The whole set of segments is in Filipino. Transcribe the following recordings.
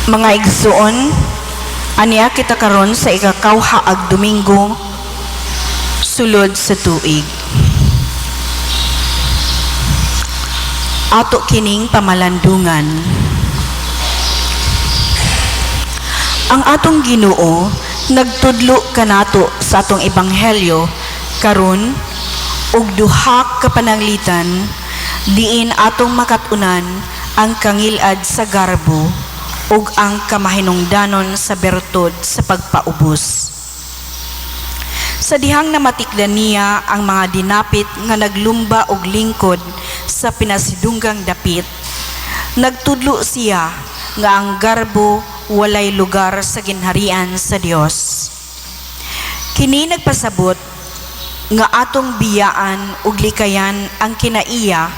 Mga igsuon, aniya kita karon sa ikakawhaag Domingo sulod sa tuig. Ato kining pamalandungan. Ang atong Ginoo nagtudlo kanato sa atong ebanghelyo karon og duha ka pananglitan diin atong makatunan ang kangilad sa garbo ug ang kamahinungdanon sa bertod sa pagpaubos. Sa dihang namatikdan niya ang mga dinapit nga naglumba og lingkod sa pinasidunggang dapit, nagtudlo siya nga ang garbo walay lugar sa ginharian sa Dios. Kini nagpasabot nga atong biyaan ug likayan ang kinaiya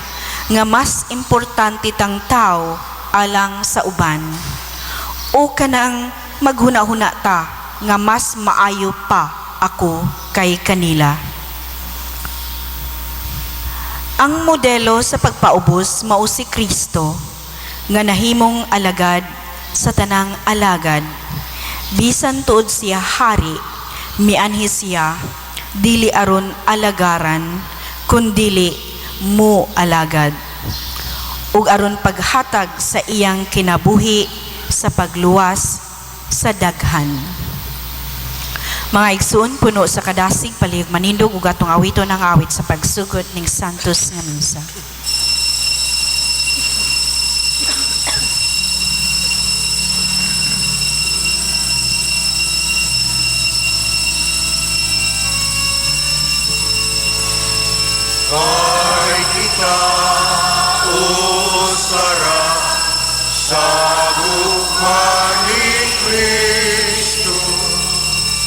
nga mas importante tang tao alang sa uban, o kanang maghuna-huna ta nga mas maayo pa ako kay kanila. Ang modelo sa pagpaubos mao si Kristo nga nahimong alagad sa tanang alagad. Bisan tuod siya hari, mianhi siya dili aron alagaran kundili mo alagad, ug aron paghatag sa iyang kinabuhi sa pagluwas sa daghan. Mga igsoon, puno sa kadasig palihog manindog ug atong awiton ang awit sa pagsugod ning santos nga misa. Kay kita, o sarap sa gugma ni Kristo,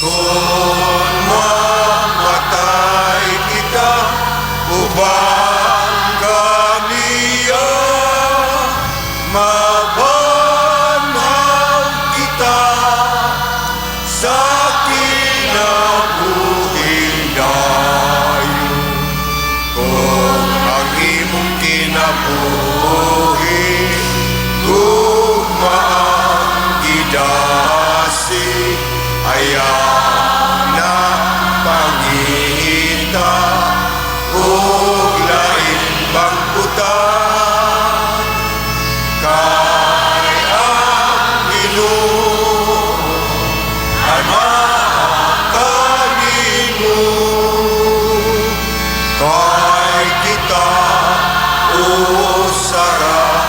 kung mamatay kita, ubang kaniya, mabanaw kita sa kinabuhi dayon. Kung ang imong kinabuhi gugmaang gidasi, ayaw na pangita ug lain bangkutan. Kay ang Ginoo ama kanimo. Kay kita, o sarap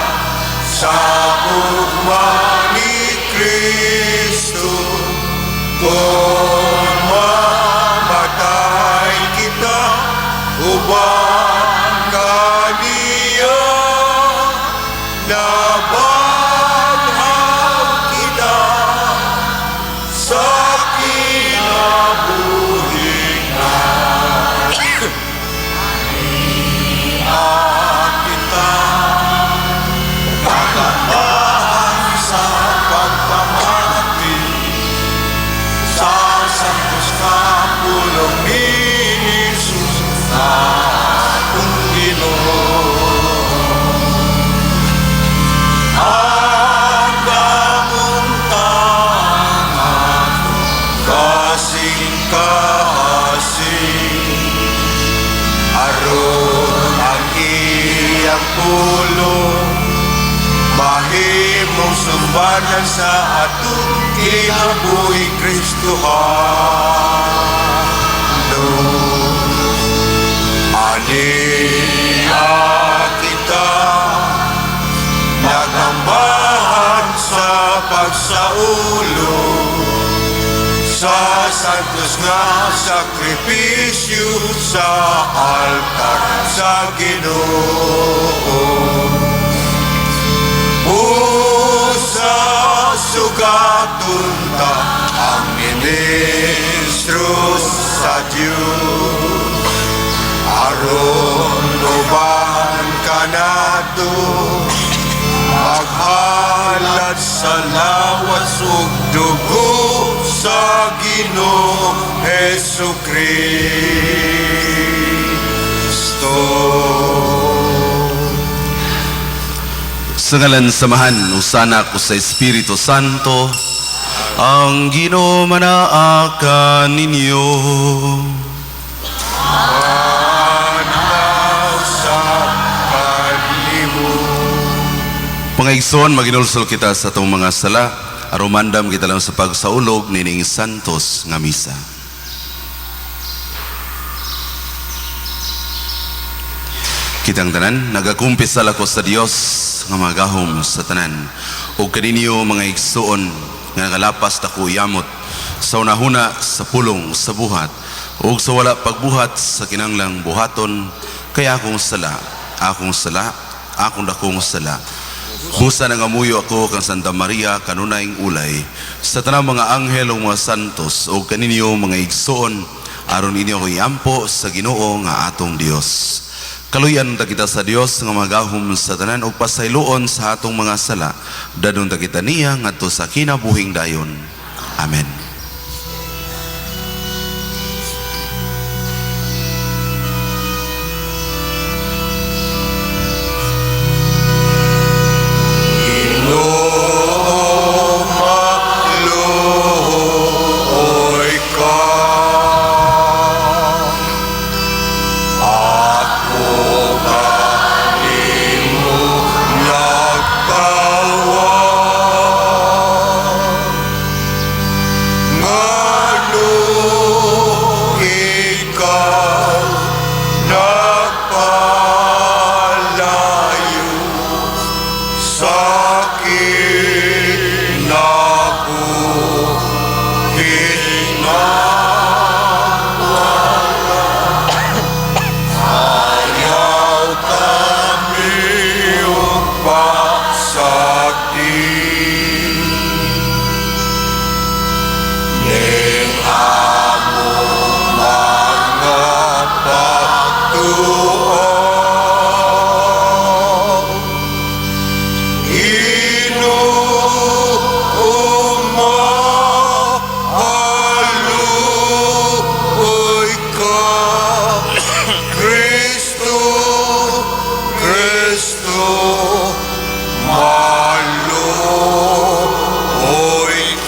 sa gugma ni Kristo, kung mamatay kita, ubang kaniya, nabaghaw kita sa kinabuhi kita. Katambahan sa pagpamati sa santos kapulong ni Jesus atong Ginoo. Ang damong tangan kasing-kasing, aron ang iyang pulong mahimong sumbanan sa atong kinabuhi Kristohano. Aniya kita nagambahan sa pagsaulo sa santos nga sakripisyo sa altar sa Ginoo. Usa sugaton ta ang ministro sa Diyos, aron uban kanato maghalad sa lawas ug dugo sa Ginoo Hesukristo. Sa ngalan samahan, usana ko sa Espiritu Santo, ang Ginoo manaakan ninyo. Manaw sa kanimo. Mga igsoon, maginulsol kita sa itong mga sala, arumandam kita lang sa pagsaulog nining Santos nga misa. Kitang tanan, nagakumpisal ako sa Dios nga magahom sa tanan. O kaninyo mga igsoon nga nakalapas ako yamot sa unahuna sa pulong sa buhat o sa wala pagbuhat sa kinanglang buhaton kaya akong sala, akong dakong sala. Busa nang amuyo ako kang Santa Maria kanunayng ulay sa tanang mga anghel o mga santos o kaninyo mga igsoon aron inyo ko iampo sa Ginoo nga atong Dios. Kaluyan ta kita sa Dios nga magahom sa tanan ug pasayloon sa atong mga sala. Dadon ta kita niya ngadto sa kinabuhing dayon. Amen. Luoy ka. Ako kanimo nagtawag. Ngano ikaw nagpalayo sa kinabuhi na ayaw kami upasakti ning amo mga pagtuo. Inuumahaluoy ka, Kristo, Kristo, maluoy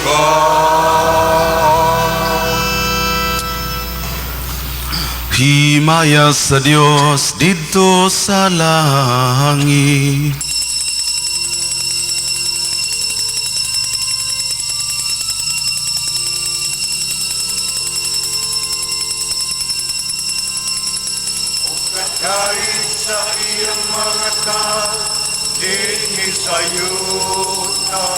ka. Himaya sa Dios dito sa langit. Kahit sa iyang mga tao, dinhi sayuta.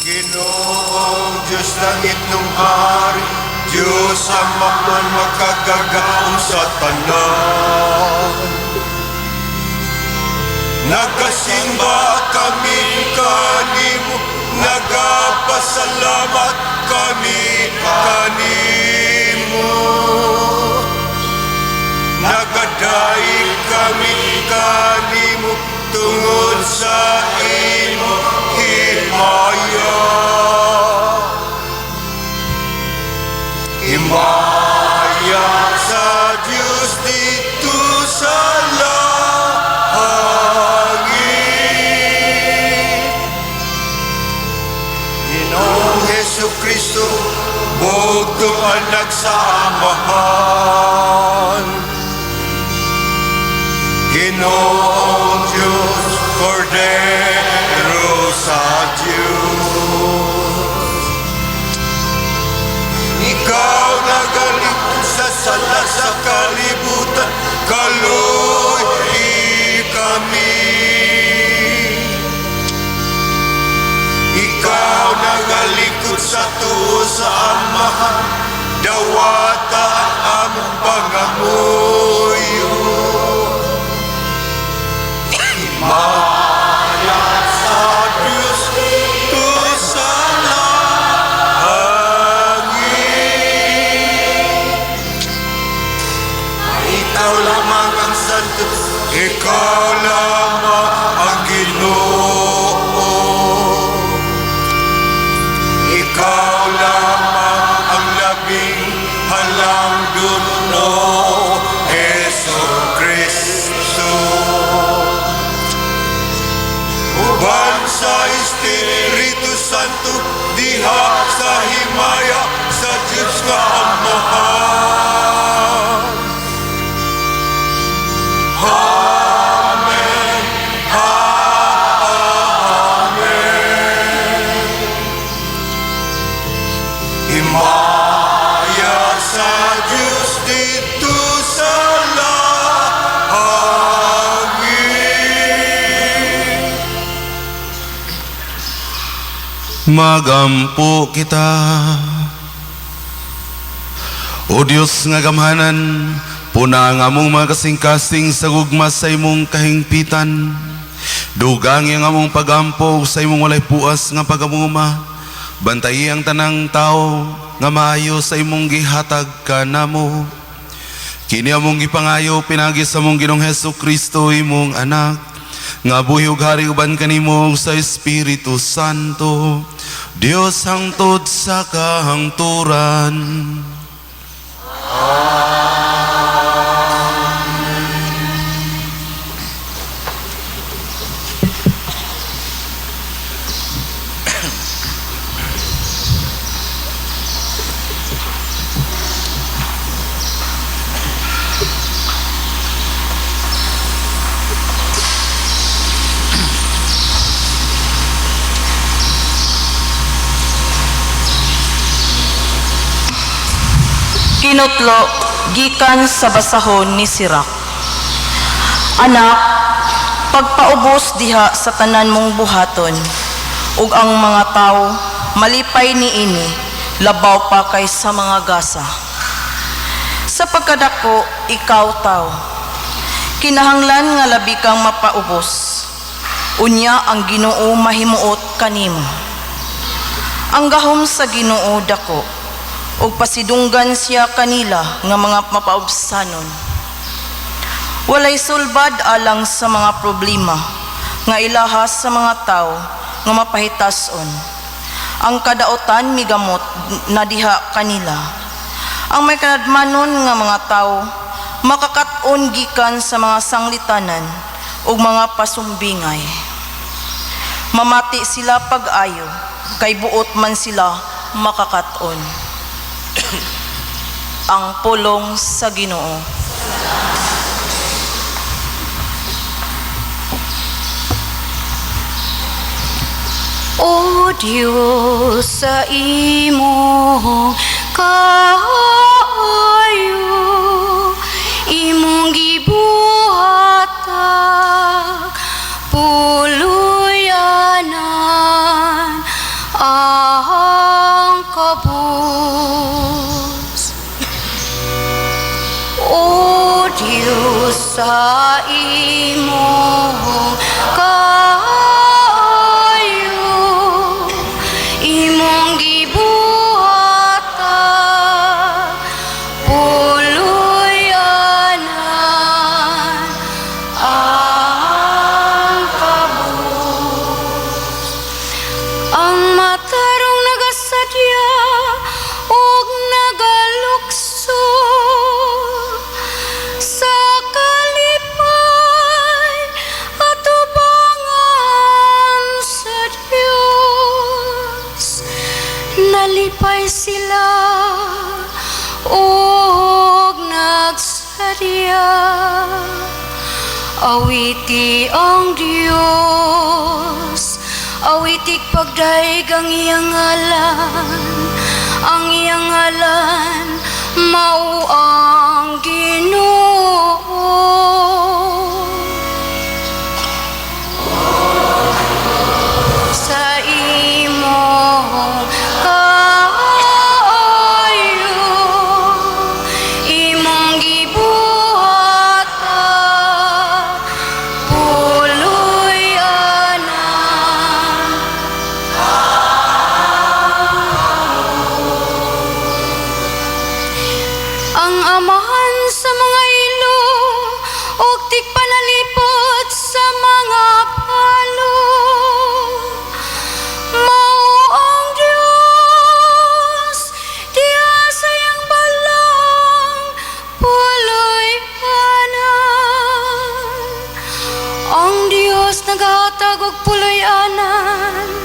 Ginoong Diyos langit nung hari, Diyos ang makman makagagaon sa tanan. Nagasimba kami kanimo, nagapasalamat kami kanimo. Nagadaig kami kanimo tungod sa imo himaya. Himaya sa Diyos dito sa langit. Ginoong Jesucristo, bugtong anak sa amahan. Ginoong Diyos, Cordero sa Diyos. Ikaw nagaligtas sa sala sa kalibutan, kaluhi kami. Ikaw nagalikod sa tuo sa amahan, dawata ang among pangamuyo. Himaya sa Diyos to sa langit. Ikaw lamang ang santo, ikaw lamang ang Ginoo. Ikaw lamang ang labing halang duno, Jesu Kristo. Espiritu Santo diha sa himaya sa Diyos nga Amahan. Amen. Amen. Himaya sa Diyos dito sa langit. Magampo kita. O Diyos nga gamhanan, puna nga mong mga kasing-kasing sa gugma sa imong kahingpitan. Dugang nga mong pagampo sa imong walay puas nga pagamuma. Bantayi ang tanang tao nga maayo sa imong gihatag kanamo. Kini among gipangayo pinagi sa mong Ginoong Hesukristo imong anak. Nga buhig hari uban kanimo sa Espiritu Santo. Dios hangtod sa kahangturan. Kinutlo gikan sa basahon ni Sirak. Anak, pagpaubos diha sa tanan mong buhaton, ug ang mga tao malipay niini, labaw pa kay sa mga gasa. Sa pagkadako, ikaw tao, kinahanglan nga labi kang mapaubos. Unya ang Ginoo mahimuot kanimo. Ang gahom sa Ginoo dako, ug pasidunggan siya kanila nga mga mapaubsanon. Walay sulbad alang sa mga problema nga ilahas sa mga tao nga mapahitason. Ang kadaotan migamot na diha kanila. Ang may kanadmanon nga mga tao makakat-on gikan sa mga sanglitanan ug mga pasumbingay. Mamati sila pag-ayo kay buot man sila makakat-on. Ang pulong sa Ginoo. O Diyos, sa imong kaayo, imong gibuhatag puluyanan ang kabus. O Diyos, sa imong kaayo, imong gibuhatag puluyanan ang kabus. Ang matarong nagasadya ug nagalukso sa kalipay at ubangan sa Diyos. Nalipay sila ug nagsadya. Awiti ang Diyos, awitik pagdaig ang iyang ngalan. Ang iyang ngalan mao ang Ginoo. Sa imong kaayo, imong gibuhatag puluyanan. Ang amahan sa mga ilo ug tigpanalipot sa mga palo, mao ang Diyos diha sa iyang balang puluyanan. Ang Diyos naghatag og puluyanan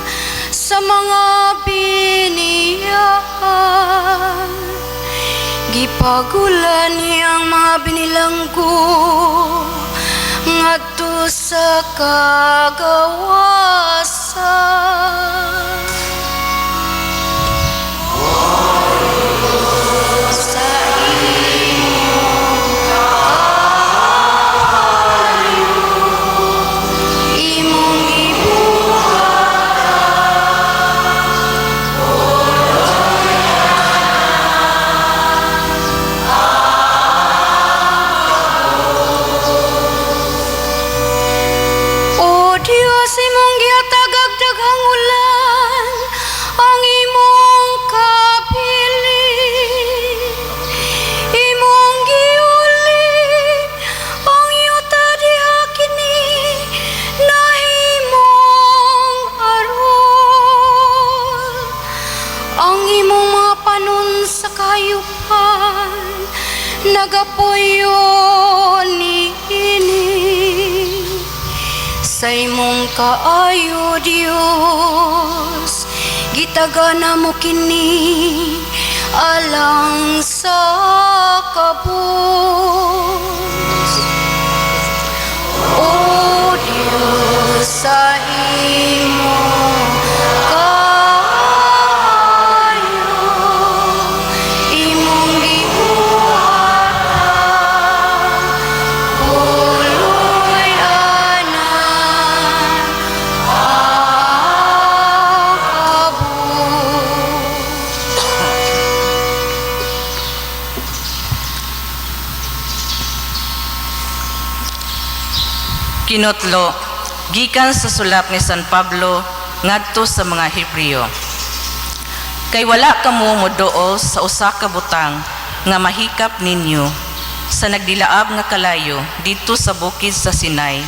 Ipagulan niyang mga binilanggo ngadto sa kagawasan. Sa imong kayo, imong Diyos, imong gihatagag daghang ulan, ang imong kapiling. Imong giulit, ang yuta diha kini, nahimong aron. Ang imong mga panon sa kayupan, nagapuyo niini. Sa imong kaayo, Diyos, gitagana mo kini alang sa kabus. O Diyos, sa imong kaayo, imong gibuhatan, uloy anan ang kabus. Kinotlo, gikan sa sulat ni San Pablo ngadto sa mga Hebreo. Kay wala kamo moduol sa usa ka butang nga mahikap ninyo sa nagdilaab nga kalayo dito sa bukid sa Sinai,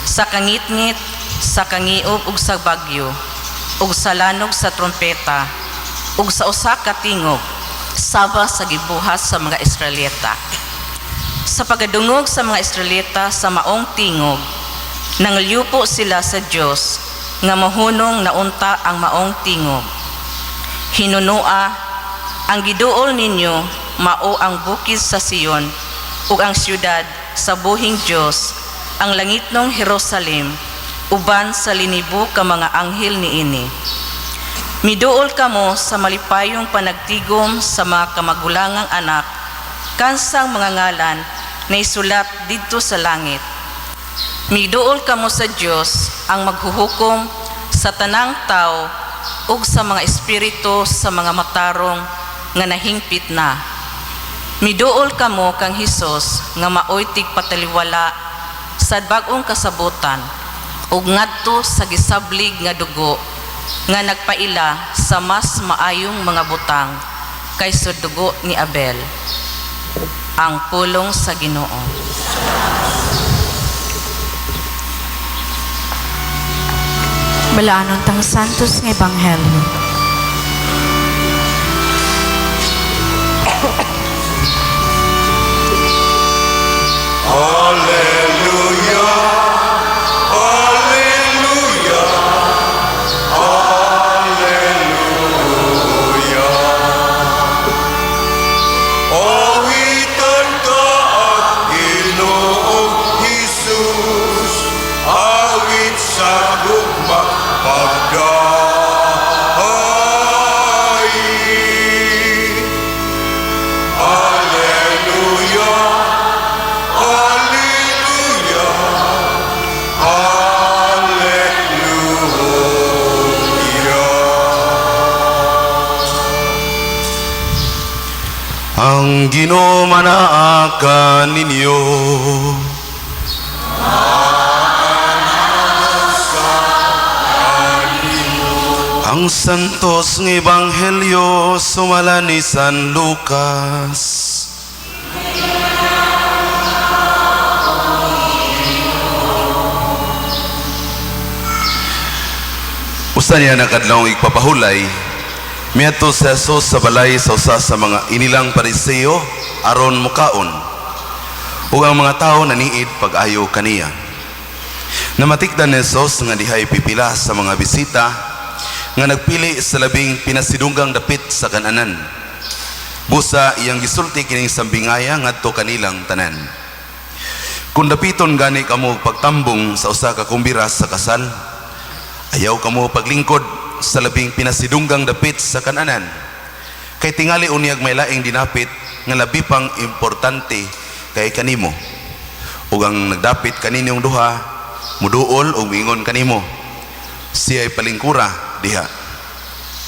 sa kangitngit, sa kangiog ug sa bagyo, ug sa lanog sa trompeta, ug sa usa ka tingog saba sa gibuhat sa mga Israelita. Sa pagadungog sa mga Israelita sa maong tingog, nangalyupo sila sa Dios nga mahunong naunta ang maong tingog. Hinunua, ang giduol ninyo mao ang bukid sa Sion ug ang siyudad sa buhing Dios, ang langitnong Jerusalem, uban sa linibo ka mga anghel niini. Miduol kamo sa malipayong panagtigom sa mga kamagulangang anak, kansang mga ngalan na isulat dito sa langit. Miduol kamo sa Dios ang maghuhukom sa tanang tao ug sa mga espiritu sa mga matarong nga nahingpit na. Miduol kamo kang Hesus nga maoy tigpataliwala sa bag-ong kasabutan ug ngadto sa gisablig nga dugo nga nagpaila sa mas maayong mga butang kaysa dugo ni Abel. Ang pulong sa Ginoo. Balaanon tang santos nga ebanghelyo. Hallelujah, hallelujah, hallelujah. Awitan ka at Ginoong Jesus, awit sa gugma pagdahay. Hallelujah, hallelujah, hallelujah. Ang Ginoo manaakan ninyo. Ang santos ng ebanghelyo sumala ni San Lucas. Usa niya nakadlawng igpapahulay, miadto si Jesus sa balay sa usa sa mga inilang pariseo aron mukaon. Ug ang mga tao naniid pag-ayo kaniya. Namatikdan ni Jesus nga dihay pipila sa mga bisita nga nagpili sa labing pinasidunggang dapit sa kananan. Busa iyang gisulti kining sambingaya ngadto kanilang tanan. Kung dapiton gani kamo pagtambong sa usa ka kumbira sa kasal, ayaw kamo paglingkod sa labing pinasidunggang dapit sa kananan. Kay tingali unyag may laing dinapit nga labi pang importante kay kanimo. Ug ang nagdapit kaninyong duha muduol o mingon kanimo, siya ay palingkura diha.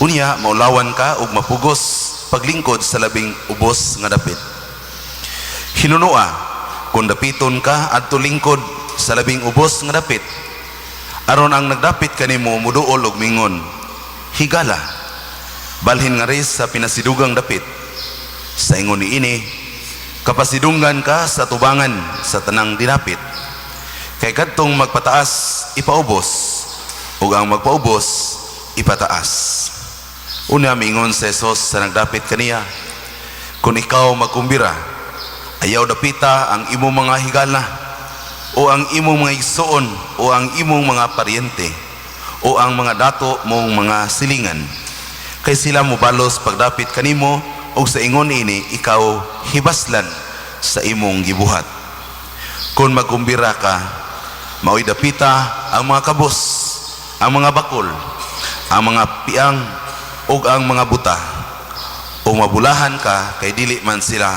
Unya maulawan ka ug mapugos paglingkod sa labing ubos nga dapit. Hinunua, kung dapiton ka adto lingkod sa labing ubos nga dapit, aron ang nagdapit kanimo muduol og mingon, higala, balhin nga res sa pinasidugang dapit. Sa ingon niini, kapasidunggan ka sa tubangan sa tanang dinapit. Kay kadtong magpataas ipaubos, ug ang magpaubos ipataas. Una mingon sa Jesus sa nagdapit kaniya, kung ikaw magkumbira, ayaw dapita ang imong mga higala, o ang imong mga igsoon, o ang imong mga paryente, o ang mga dato mong mga silingan. Kay sila mubalos pagdapit kanimo, o sa ingon ini, ikaw hibaslan sa imong gibuhat. Kung magkumbira ka, mao'y dapita ang mga kabos, ang mga bakol, ang mga piang, ug ang mga buta, o mabulahan ka kay dili man sila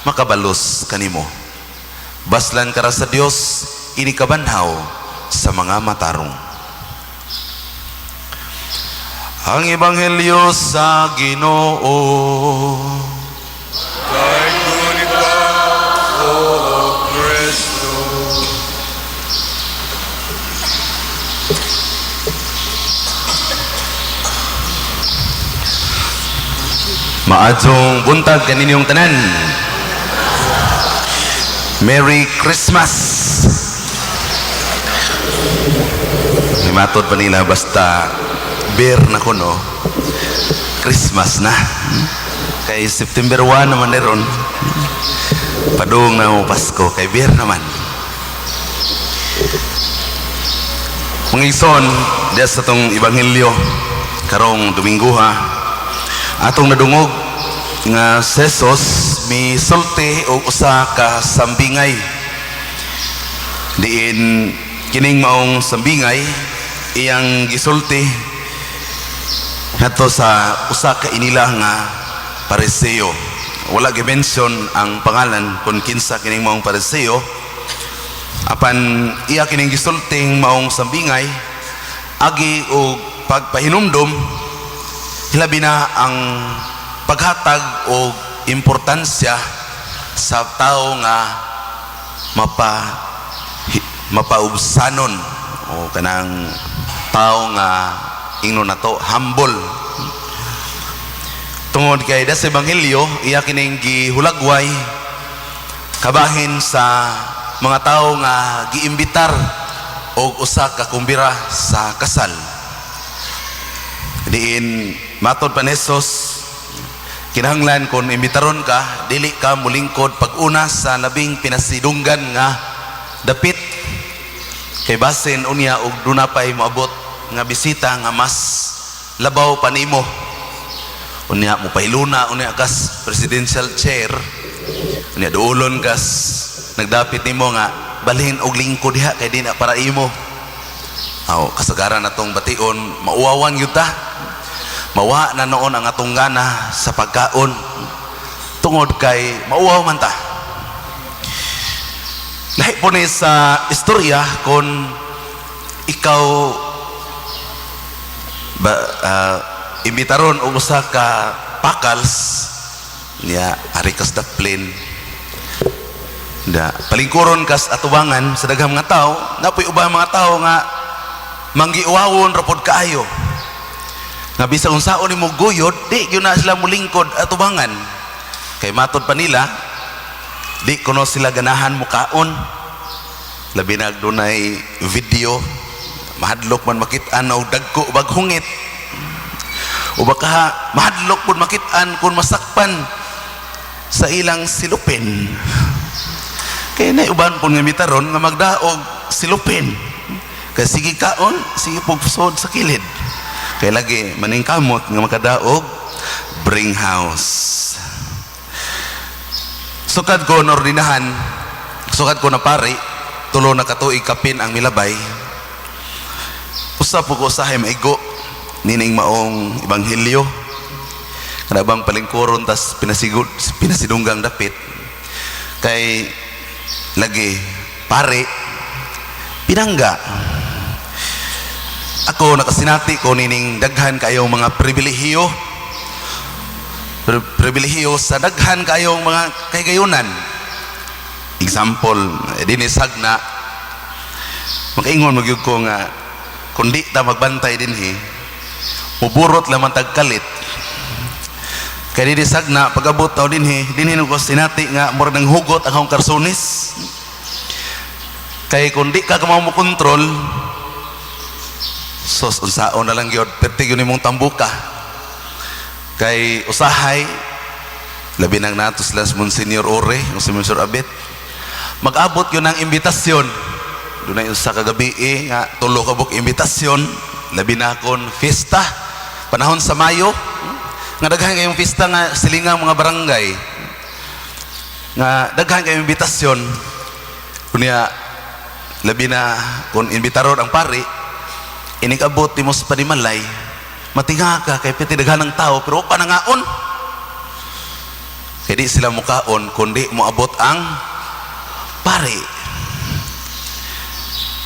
makabalos kanimo. Baslan ka ra sa Dios, ini kabanhaw sa mga matarong. Ang ebanghelyo sa Ginoo. Kay gunita, O Kristo. Maadtong buntag kaninyong tanan. Merry Christmas. Matod pa nila basta beer na kuno, Christmas na. Kay September 1 naman neron. Padung na mo Pasko kay beer naman. Mga igsoon, diya sa tong ebanghelyo karong Domingo atong nadungog nga si Jesus misulti og usa ka sambingay. Diin kining maong sambingay iyang gisulti nato sa usa ka inila nga Pariseo. Wala gi-mention ang pangalan kung kinsa kining maong Pariseo. Apan iya kining gisulting maong sambingay agi og pagpahinumdom, hilabi na ang paghatag o importansya sa tao nga mapaubsanon o kanang tao nga ingnon nato humble. Tungod kay da sa ebanghelyo iya kining gihulagway kabahin sa mga tao nga giimbitar og usa ka kumbira sa kasal. Diin matod pa ni Jesus, kinahanglan kung imbitaron ka, dili ka mulingkod pag-una sa labing pinasidunggan nga dapit. Kay basin unya og dunapay moabot nga bisita nga mas labaw pa nimo. Unya mo pailuna unya kas presidential chair. Unya duolon kas nagdapit nimo nga balhin og lingkod diha kay di na para imo. Aw kasagaran natong bation mauwawan gyud ta. Mawa na noon ang atong gana sa pagkaon tungod kay mauwaw man ta. Lahi po ni sa istorya kung ikaw imbitaron o usa ka pakals niya ari kas daplin da palingkuron kas atubangan sa daghang mga tao, napoy ubang mga tao nga manggiuwawon rapod kaayo nga bisag unsaon nimo guyod di gyud na sila mulingkod atubangan kay matod pa nila di kuno sila ganahan mukaon, labi na dunay video mahadlok man makit-an og dagko baghungit o baka mahadlok pud makit-an kung masakpan sa ilang silupin. Kaya na uban pun nga mitaron nga magdaog silupin. Kaya sige kaon, sige pugpusod sa kilid. Kaya lagi maning kamot nga makadaog bring house. Sukad ko nordinahan, sukad ko na pari, tulo na katuig kapin ang milabay. Usa po ko usahay maigo, nining maong ebanghelyo. Kanabang palingkuron tas pinasidunggang dapit. Kay lagi pare pinangga. Ako nakasinati ko nining daghan kayong mga pribilehiyo. Pribilehiyo sa daghan kayong mga kaygayunan. Example, dinisag na makaingon magyud ko nga kundi ta magbantay dinhi muburot lamang tagkalit. Kaya dinisag na pag-abot tao dinhi ko sinati nga mura ng hugot ang akong karsunis. Kaya kundi ka mo kontrol sos unsaon na lang gyud perti gyud nimong tambuka. Kay usahay labi nang natos las Monsignor Ore o si Monsignor Abet mag-abot yun ng imbitasyon doon na sa kagabi nga tulo ka buk imbitasyon labi na akong fiesta panahon sa Mayo nga daghan kayong fiesta nga silingang mga barangay nga daghan kayong imbitasyon kunya labi na kung imbitaron ang pari inig-abot timos panimalay matinga ka kay piti daghan ng tao pero panangaon kaya di sila mukaon kundi moabot ang pari.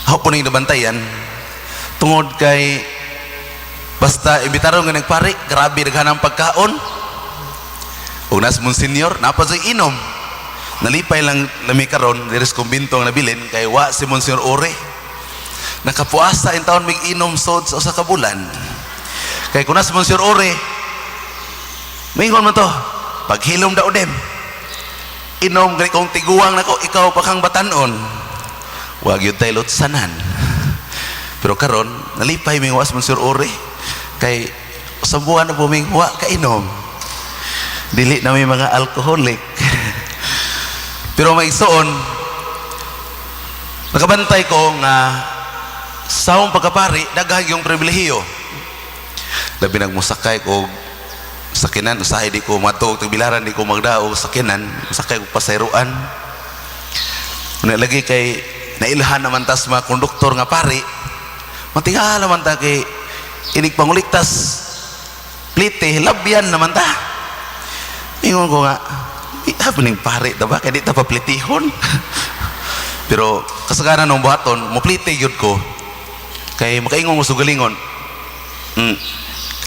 Ako po nang nabantayan tungod kay basta imbitaron nga nagpari grabe daghan ang pagkaon ug nas Monsignor napa sa inom nalipay lang lami karon diris kumbinto nga nabilin kay wa si Monsignor Ore nakapuasa in taon mig inom sod sa usa ka bulan. Kay kuna sa Monsignor Ore mingon man to paghilom daw dem inom gani kong tiguang nako ikaw pa kang batanon wag yun tayo lutsanan pero karon nalipay ming was Monsignor Ore kay sa buwan na buming wa kainom dili na may mga alcoholic pero may igsoon nakabantay ko nga sa akong pagkapari daghan yung pribilehiyo labi nagmusakay ko sakinan usahay di ko matog tagbilaran di ko magdao sakinan sakay ko pasayruan lagi kay nailhan naman tas mga konduktor nga pari matinga naman ta kay inig panguliktas plite labyan naman ta ingon ko nga happening pari diba kaya di ta paplitihon pero kasagaran ng buhaton mo plite yun ko kay makaingon mo sugalingon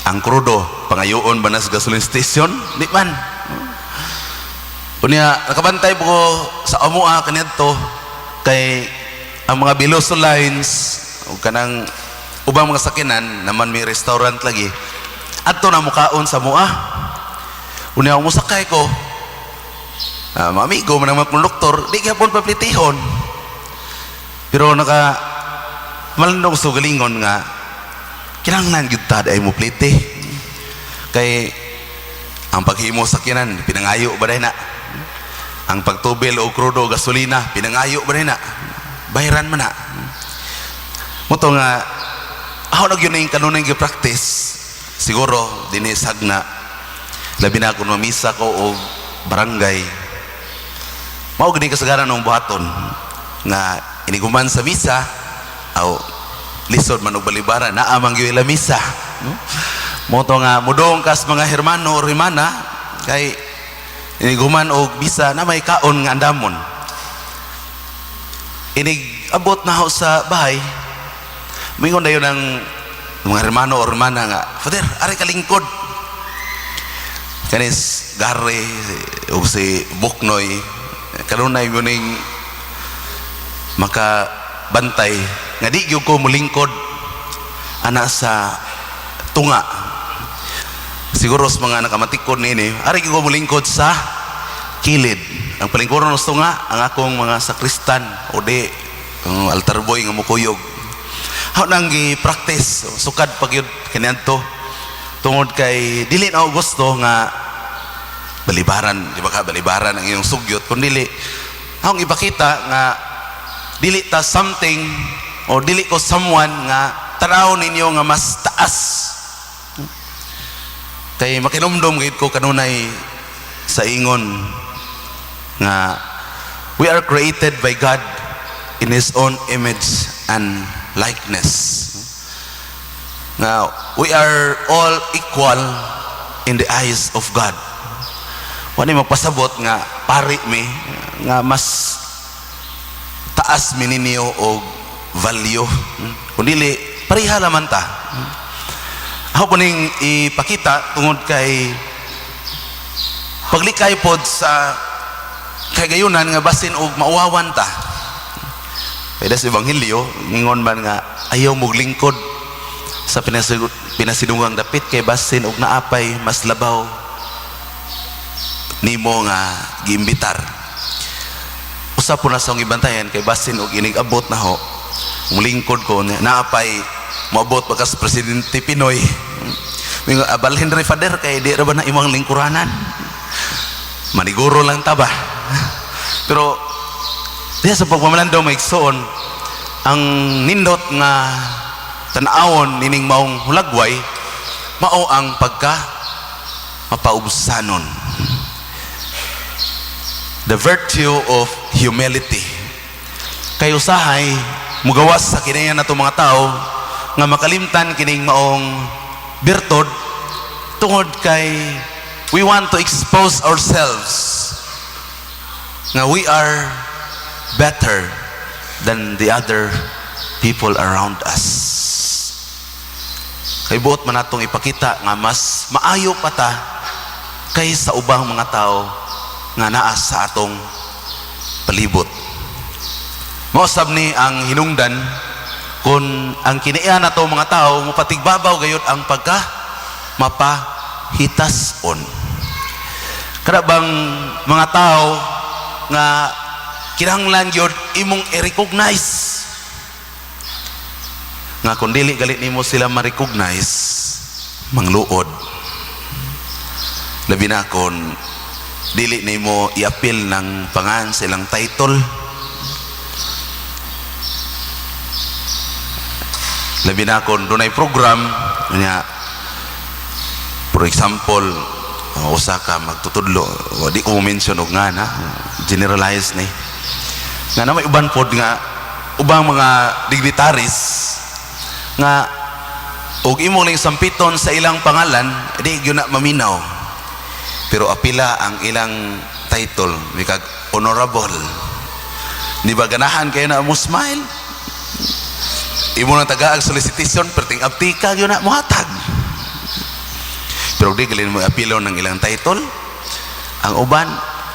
ang krudo pangayoon ba na sa gasoline station di man unya nakabantay po ko sa amua kanito kay ang mga Biloso lines o kanang ubang mga sakinan naman may restaurant lagi adto na mukaon sa mua unya musakay ko mga amigo man ang mga konduktor di kapon paplitihon pero naka malandong sugalingon nga kinahanglan gyud ta ay mo plite kay ang paghimo sa kinan pinangayo ba na ang pagtubil o krudo gasolina pinangayo ba na bayaran man na moto nga ako nagyun na yung kanunang gi-practice siguro dinisag na labi na kung mamisa ko o barangay mao gani kasagaran ng buhaton nga iniguman sa misa o lisod man og balibara na amang gyud ila misa no? Moto nga mudong kas mga hermano o hermana kay iniguman og misa na may kaon nga andamon inig abot na ako sa bahay mingon dayon ng mga hermano o hermana nga Father ari kalingkod kanis Gare o si Buknoy kanunay guning makabantay nga di gyud ko mulingkod ana sa tunga siguro sa mga nakamatikod nini ari gyud ko mulingkod sa kilid ang palingkuron sa tunga ang akong mga sakristan o di ang altar boy nga mukuyog how nang gi-practice sukad pag yun kaniadto tungod kay dili na gusto nga balibaran di ba ka balibaran ang iyong sugyot kun dili akong ipakita nga dili ta something o dili ko someone nga tanaw ninyo nga mas taas kay makinumdum gid ko kanunay sa ingon nga we are created by God in His own image and likeness. Nga we are all equal in the eyes of God. Wani magpasabot nga pari mi nga mas taas mi ninyo og value. Kundili pareha naman ta. Ako po ning ipakita tungod kay paglikay pod sa kagayunan nga basin og mauwawan ta. Kaya sa Ebanghelyo, ngingon man nga ayaw mong lingkod sa pinasidungang dapit kay basin og naapay mas labaw nimo nga giimbitar. Usa po na sa ibantayan kay basin og inig-abot na ho, mulingkod ko naapay moabot pagkas Presidente Pinoy. Mingo abalhin ri fader kay di ra ba na imong lingkuranan. Maniguro lang ta ba? Pero diha sa pagpamalandaw maigsoon ang nindot nga tan-awon nining maong hulagway mao ang pagka mapaubsanon. The virtue of humility. Kay usahay mugawas sa kinayan nato mga tao nga makalimtan kining maong birtod tungod kay we want to expose ourselves nga we are better than the other people around us. Kay buot man natong ipakita nga mas maayo pa ta kaysa ubang mga tao nga naa sa atong palibot. Mausab ni ang hinungdan kung ang kinaiya na to mga tao mupatigbabaw gayud ang pagka mapahitason. Kada bang mga tao nga kinahanglan gyud imong i-recognize nga kung dili galit nimo sila ma-recognize mangluod. Labi na kung dili nimo i-appeal ng pangan sa ilang title. Labi na kung dunay program nya, for example usa ka magtutudlo, di ko mention og nga na generalize ni nga na may uban pod nga ubang mga dignitaries nga og imo ning sampiton sa ilang pangalan di gyud na maminaw, pero apila ang ilang title mikag honorable. Di ba ganahan kayo na mo smile? Imo nang tagaag solicitation perting aptika gyud na mohatag. Pero di galin mo apilo ng ilang title. Ang uban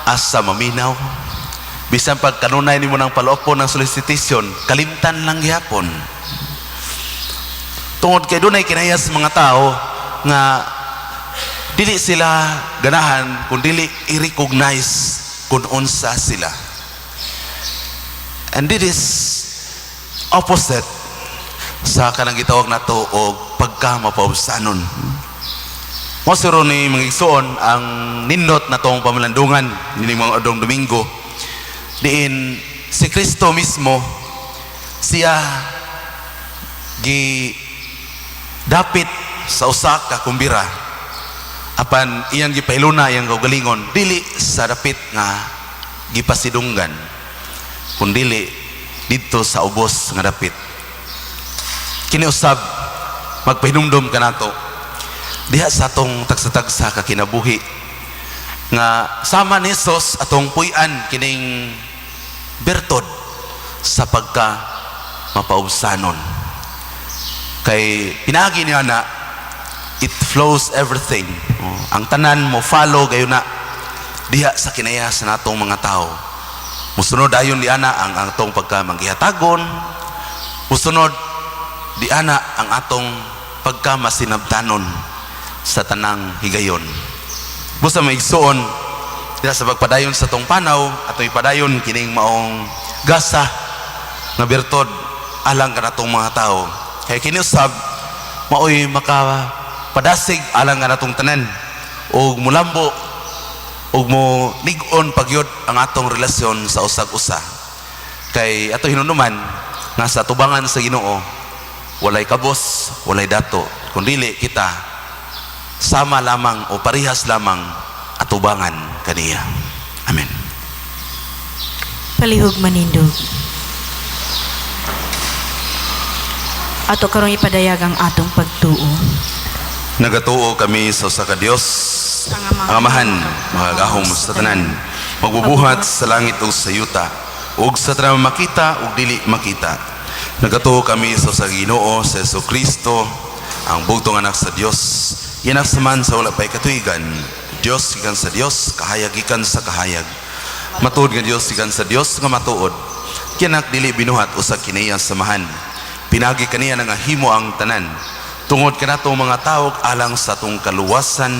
asa maminaw. Bisan pag kanunay nimo ng palopon ng solicitation, kalimtan lang gyapon. Tungod kay dunay kinayas mga tao nga dili sila ganahan kung dili i-recognize kung unsa sila. And it is opposite sa kanang gitawag nato og pagka mapaubsanon. Mosiro ni mga igsoon ang nindot na tong pamalandungan nining mga adong Domingo diin si Kristo mismo siya gi dapit sa usa ka kumbira apan iyang gipailuna iyang kaugalingon dili sa dapit nga gipasidunggan kundi dito sa ubos nga dapit. Kini usab magpahinumdom kanato diha sa atong tagsa-tagsa ka kinabuhi nga sama ni Jesus atong puy-an kining bertod sa pagka mapaubsanon. Kay pinagi niya na it flows everything. Ang tanan mo follow gayon na diha sa kinaya sa natong mga tao. Musunod ayon di ana ang atong pagka manggihatagon. Musunod di ana ang atong pagka masinabtanon sa tanang higayon. Busa maigsoon diha sa pagpadayon sa tong panaw atong ipadayon kining maong gasa nga bertod alang kanatong mga tao. Kaya kini usab maoy makapadasig alang kanatong tanan og mulambo og mo lig-on pagyod ang atong relasyon sa usag-usa. Kay ato hinunuman nga sa tubangan sa Ginoo walay kabos, walay dato, kundi kita sama lamang o parihas lamang atubangan kaniya. Amen. Palihog manindog. Ato karon ipadayag ang atong pagtuo. Nagatuo kami sa usa ka Dios, ang Amahan, magagahom sa tanan, magbubuhat sa langit ug sa yuta, ug sa tanang makita ug dili makita. Nagatuo kami sa usa ka Ginoo sa Jesucristo, ang bugtong anak sa Dios, yanak saman sa wala pay katuigan. Dios gikan sa Dios, kahayag gikan sa kahayag. Matuod nga Dios gikan sa Dios nga matuod. Kiyanak dili binuhat usa kiniyang samahan. Pinagi kaniya nga himo ang tanan. Tungod kanatong mga tao alang sa atong kaluwasan,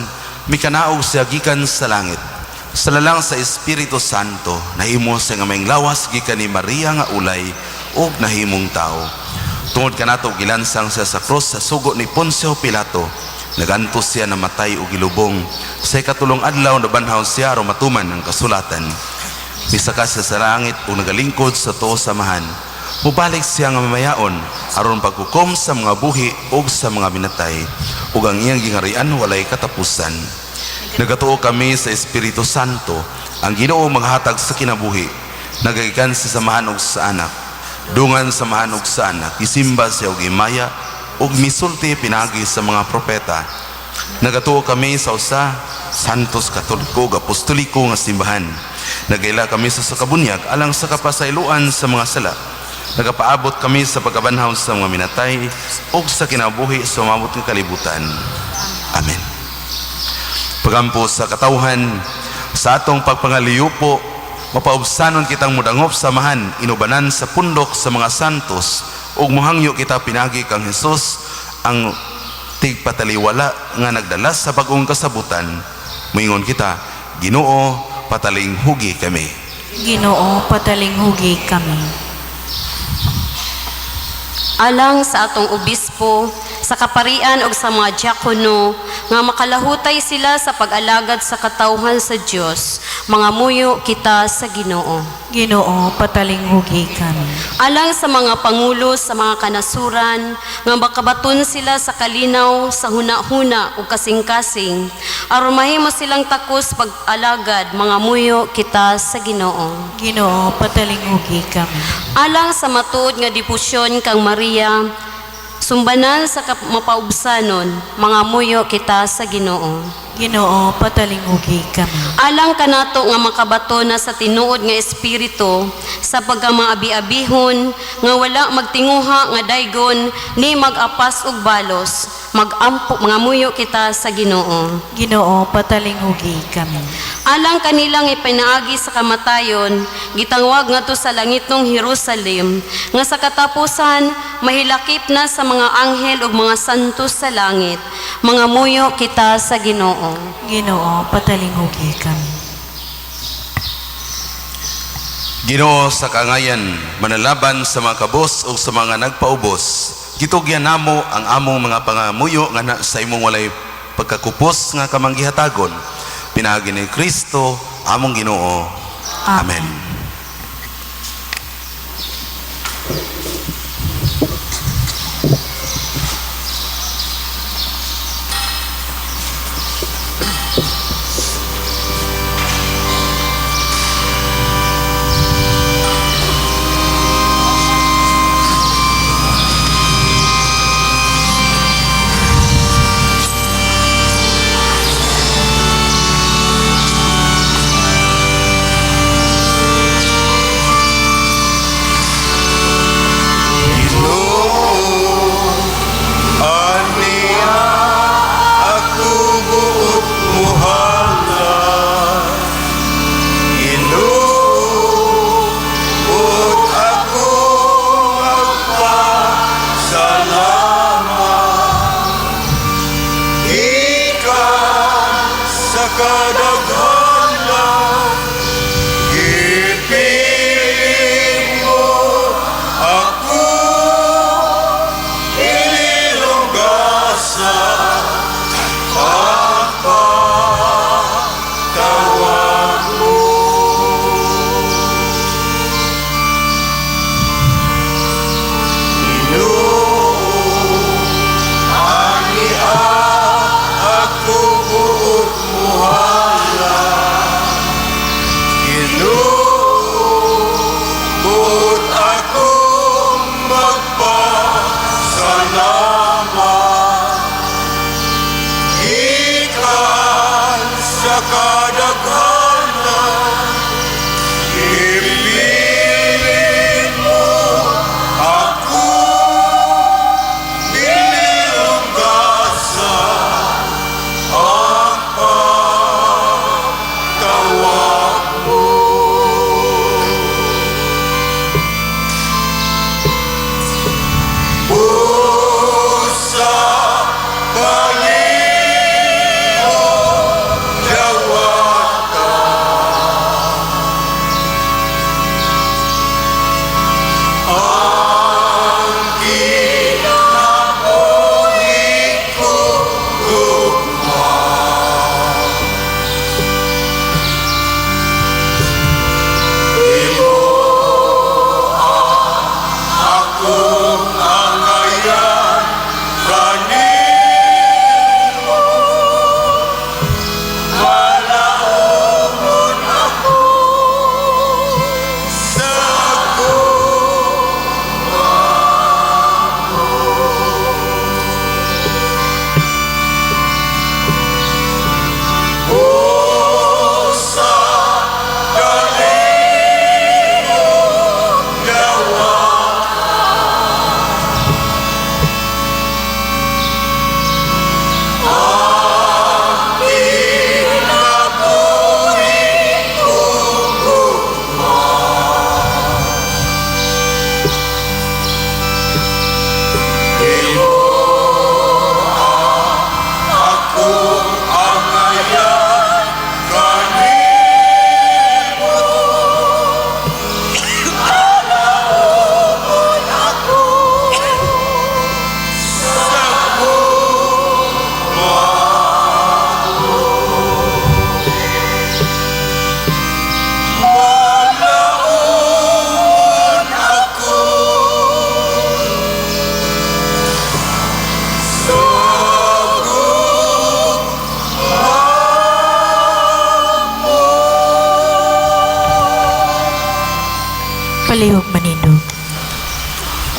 mikanaog siya gikan sa langit. Sa lalang sa Espiritu Santo, nahimo siya nga maing lawas gikan ni Maria nga ulay ug nahimong tao. Tungod kanato gilansang siya sa cross sa sugo ni Poncio Pilato. Nagantos siya namatay ug gilubong. Sa ikatulong adlaw nabanhaw siya aron matuman ang kasulatan. Misaka siya sa langit ug nagalingkod sa tuo samahan. Mubalik siya nga mamayaon aron pagkukom sa mga buhi ug sa mga minatay ug ang iyang gingarian walay katapusan. Nagatuo kami sa Espiritu Santo, ang Ginoo maghatag sa kinabuhi. Nagagikan sa samahan ug sa anak. Dungan samahan ug sa anak, isimba siya ug imaya ug misulti pinagi sa mga propeta. Nagatuo kami sa usa santos katoliko ug apostoliko nga simbahan. Nagaila kami sa kabunyag alang sa kapasayloan sa mga sala. Nagapaabot kami sa pagkabanhaw sa mga minatay ug sa kinabuhi sa umabot ng kalibutan. Amen. Pagampo sa katawhan, sa atong pagpangaliyupo, mapaubsanon kitang mudangop samahan, inubanan sa pundok sa mga santos, ug mohangyo kita pinagi kang Hesus, ang tigpataliwala nga nagdala sa bagong kasabutan. Moingon kita, Ginoo, pataling hugi kami. Ginoo, pataling hugi kami. Alang sa atong obispo, sa kaparian ug sa mga diakono, nga makalahutay sila sa pag-alagad sa katawhan sa Dios, mga muyo kita sa Ginoo. Ginoo, pataling hugi kami. Alang sa mga pangulo sa mga kanasuran, nga makabaton sila sa kalinaw, sa huna-huna ug kasing-kasing, aron mahimo silang takos pag-alagad, mga muyo kita sa Ginoo. Ginoo, pataling hugi kami. Alang sa matuod nga dipusyon kang Maria, sumbanan sa mapaubsanon, mga muyo kita sa Ginoo. Ginoo, pataling hugi kami. Alang kanato nga makabato na sa tinuod nga espiritu, sa pagkamaabi-abihon, nga wala magtinguha nga daygon, ni magapas ug balos, magampo, mga muyo kita sa Ginoo. Ginoo, pataling hugi kami. Alang kanilang ipinaagi sa kamatayon, gitangwag nga to sa langitong Jerusalem, nga sa katapusan, mahilakip na sa mga anghel ug mga santos sa langit, mga muyo kita sa Ginoo. Ginoo, pataling hugi kami. Ginoo sa kangayan, manalaban sa mga kabos o sa mga nagpaubos. Gitugyan namo ang among mga pangamuyo nga na sa imong walay pagkakupos nga kamanggihatagon. Pinagi ni Kristo, among Ginoo. Amen. Aku buut muhala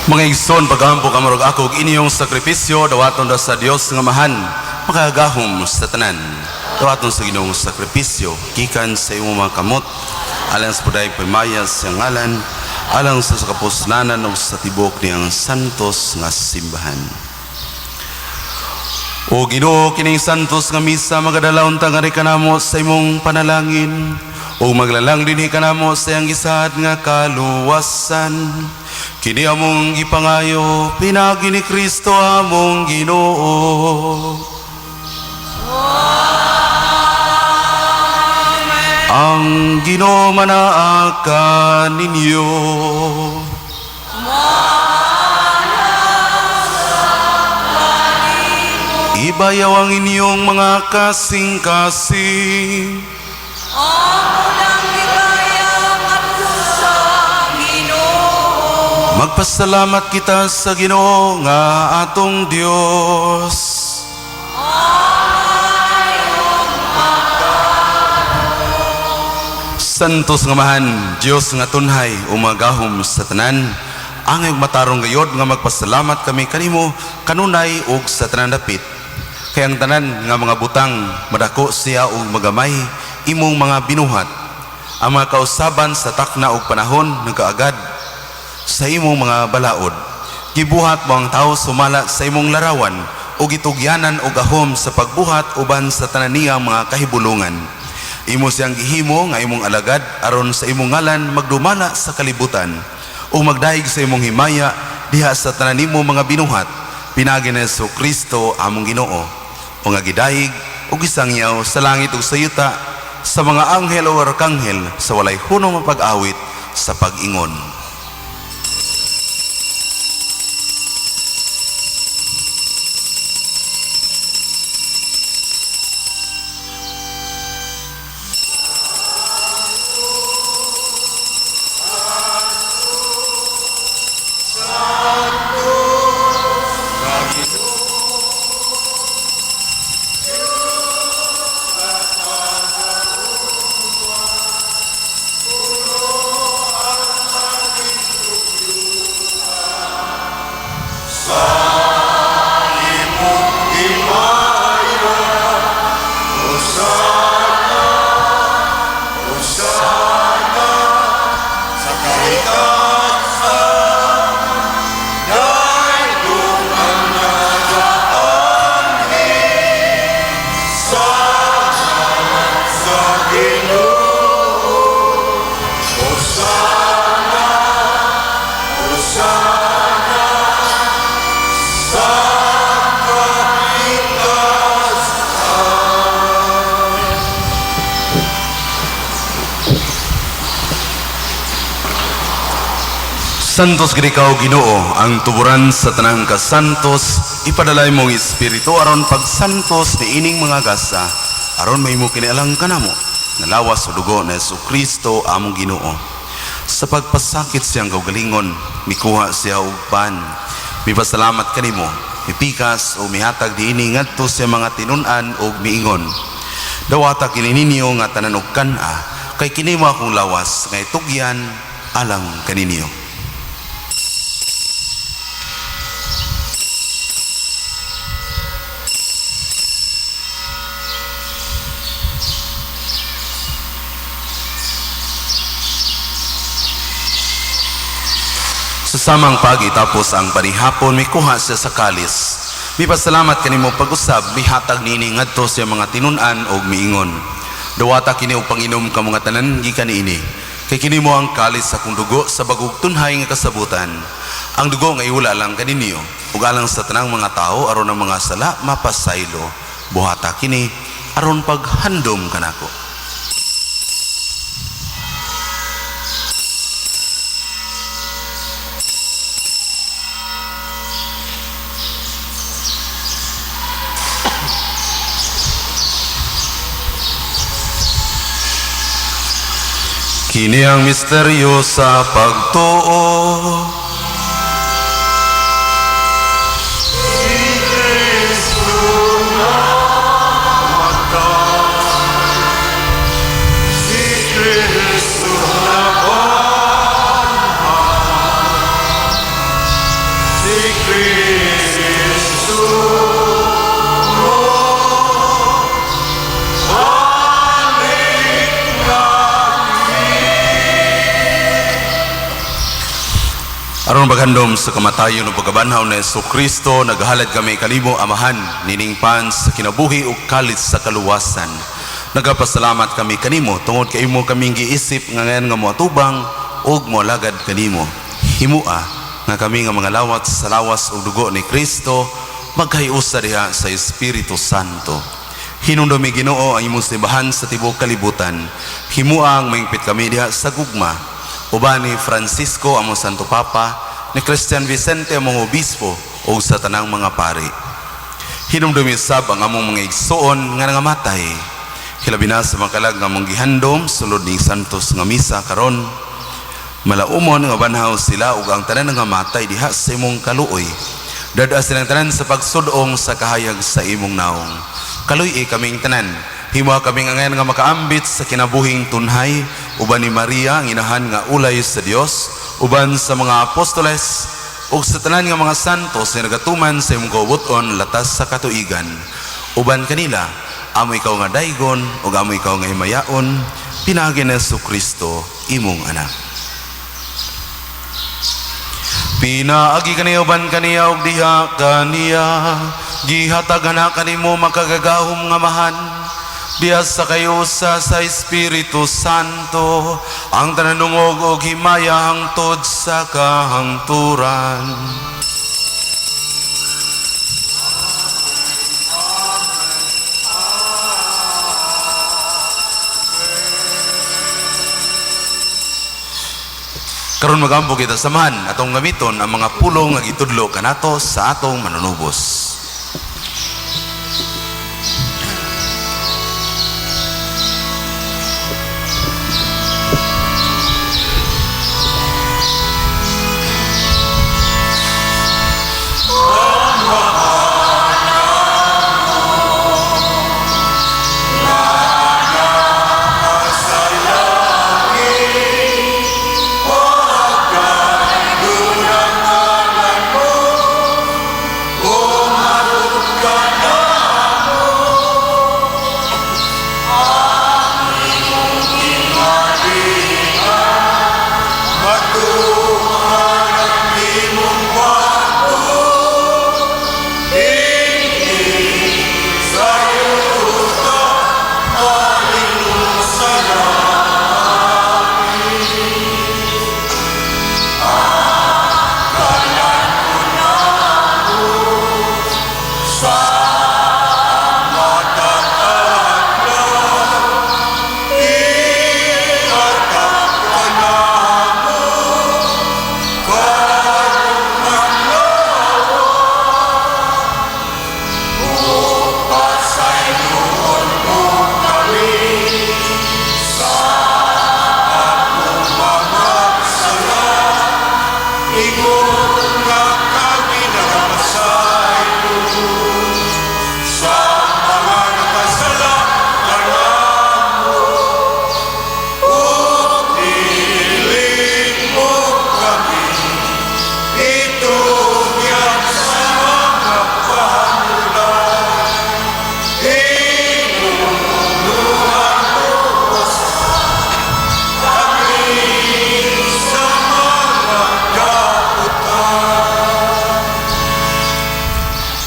Mga igsoon, paghampo ka marog ako og inyong sakripisyo, dawaton da sa Dios nga mahan, makagahom sa tanan. Dawaton sa Ginoong sakripisyo, gikan sa imong mga kamot, alang sa puday pamayas sa ngalan, alang sa kapuslanan o sa tibok niyang santos nga simbahan. O Ginoo, kining santos nga misa magadalawon tangari kanamo sa imong panalangin, o maglalang dinhi kanamo sa iyang gisad nga kaluwasan. Kini among gipangayo, pinagi ni Kristo among Ginoo. Amen. Ang Ginoo manaa ninyo. Ibayaw ang inyong mga kasing-kasing. Magpasalamat kita sa Ginoo nga atong Dios. Santos nga mahan, Dios nga tunhay, umagahom sa tanan. Ang matarong gayod nga magpasalamat kami kanimo kanunay ug sa tanan dapit. Kay ang tanan nga mga butang madako siya ug magamay imong mga binuhat. Ang mga kausaban sa takna ug panahon nagaagad sa imong mga balaod. Gibuhat mo ang tao sumala sa imong larawan o gitugyanan o gahom sa pagbuhat uban sa tananiyang mga kahibulungan. Imo siyang gihimo nga imong alagad aron sa imong ngalan magdumala sa kalibutan o magdaig sa imong himaya diha sa tananimo mga binuhat. Pinagi ni Kristo among Ginoo o nga gidaig o gisangyaw sa langit ug sa yuta sa mga anghel o arkanghel sa walay hunong mapag-awit sa pag-ingon. Santos gid ikaw Ginoo, ang tuburan sa tanang kasantos, ipadalay mong espiritu aron pagsantos ni ining mga gasa, aron mahimo kinialang kanamo, nalawas sa dugo ni Kristo among Ginoo. Sa pagpasakit siyang kaugalingon, mikuha siya og pan. Mipasalamat kanimo, mipikas o mihatag diini ngadto sa mga tinun-an og miingon. Dawata kini ninyo nga tanan og kan-a, kay kini mo akong lawas nga itugyan alang kaninyo. Sa samang pagitapos ang panihapon, mikuha siya sa kalis. Mipasalamat kanimo pag-usab, mihatag nini ngadto sa mga tinun-an og miingon. Dawata kini og panginom ka mga tanan gikan niini. Kay kini mo ang kalis sa akong dugo sa bagog tunhay nga kasabutan. Ang dugo nga iwala lang kaninyo, ug alang sa tanang mga tao aron ang mga sala mapasaylo. Buhata kini aron paghandom kanako. Kini ang misteryo sa pagtuo. Aron maghandom sa kamatayon o pagkabanhaw na Yesu Kristo, naghalad kami kanimo amahan, niningpan sa kinabuhi o kalit sa kaluwasan. Nagapasalamat kami kanimo, tungod kay imo kaming giisip nga ngayon nga moatubang o moalagad kanimo. Himua nga kami nga mga lawat sa lawas o dugo ni Kristo, magkayusa diha sa Espiritu Santo. Hinundomi Ginoo ang imong simbahan sa tibok kalibutan. Himua ang maingpit kami diha sa gugma. Uban ni Francisco among Santo Papa, ni Christian Vicente among obispo o sa tanang mga pari. Hinumdumi sab ang among mga igsoon nga nangamatay. Hilabi na sa mga kalag nga among gihandom sulod ning santos nga misa karon. Malaumon nga banhaw sila ug ang tanan nga matay diha sa imong kaluoy. Dada silang tanan sa pagsudong sa kahayag sa imong naong. Kaluy kaming tanan. Himo kami ngayon nga makaambit sa kinabuhing tunhay, uban ni Maria ang inahan nga ulay sa Dios, uban sa mga apostoles ug sa tanan nga mga santos nga nagatuman sa imong kaubuton latas sa katuigan. Uban kanila amo ikaw nga daygon ug amo ikaw nga himayaon, pinaagi ni Jesu Kristo imong anak. Pinaagi kaniya uban kaniya ug diha kaniya, gihatag na kanimo makagagahom nga mahan. Diya sa kayo sa Espiritu Santo, ang tananungog o himaya hangtod sa kahangturan. Karon magampo kita samahan atong gamiton ang mga pulong nga gitudlo kanato sa atong manunubos.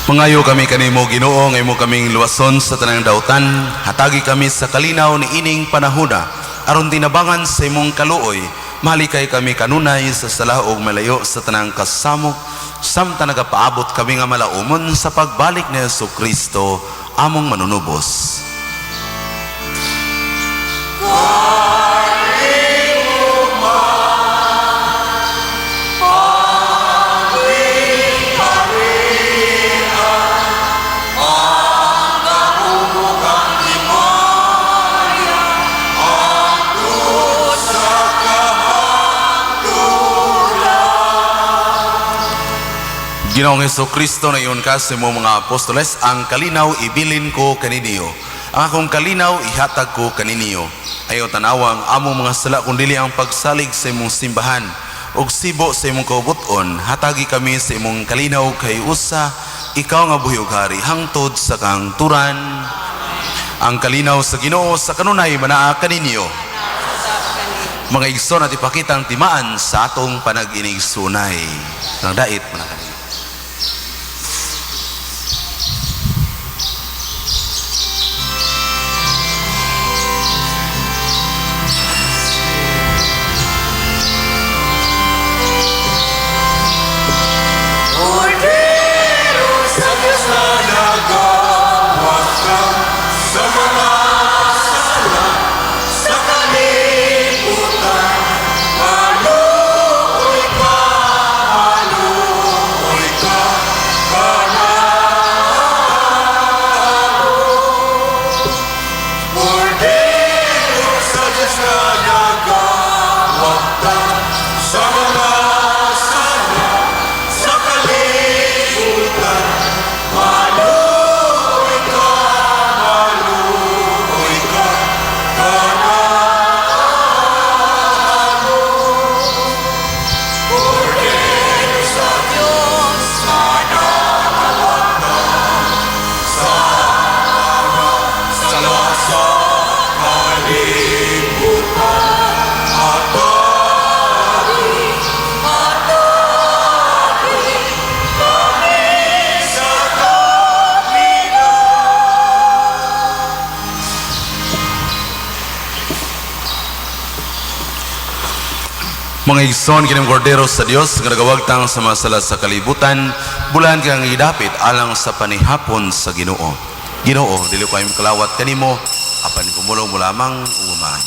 Mangayo kami kanimo Ginoo nga imo kaming luwason sa tanang dautan, hatagi kami sa kalinaw ni ining panahona aron tinabangan sa imong kaluoy. Mahalikay kami kanunay sa sala ug malayo sa tanang kasamok, samtang nagapaabot kami nga malaumon sa pagbalik ni Jesu Kristo among manunubos. Ginoong Hesus Kristo na iyon ka sa mga apostoles, ang kalinaw ibilin ko kaninyo. Ang akong kalinaw ihatag ko kaninyo. Ayaw tanawang among mga sala kundili ang pagsalig sa imong simbahan. ug sibo sa imong kaubuton hatagi kami sa imong kalinaw kay usa ikaw nga buhi ug hari hangtod sa kang turan. Ang kalinaw sa Ginoo sa kanunay manaa kaninyo. Mga igsoon at ipakita ang timaan sa atong panag-inigsunay. Nang dait manaa kaninyo. Mga igsoon kining kordero sa Dios nga nagawagtang sa masala sa kalibutan, bulan kang idapit alang sa panihapon sa Ginoo. Ginoo, dili ko kayong kalawat kanimo, apan gumulong mo lamang umay.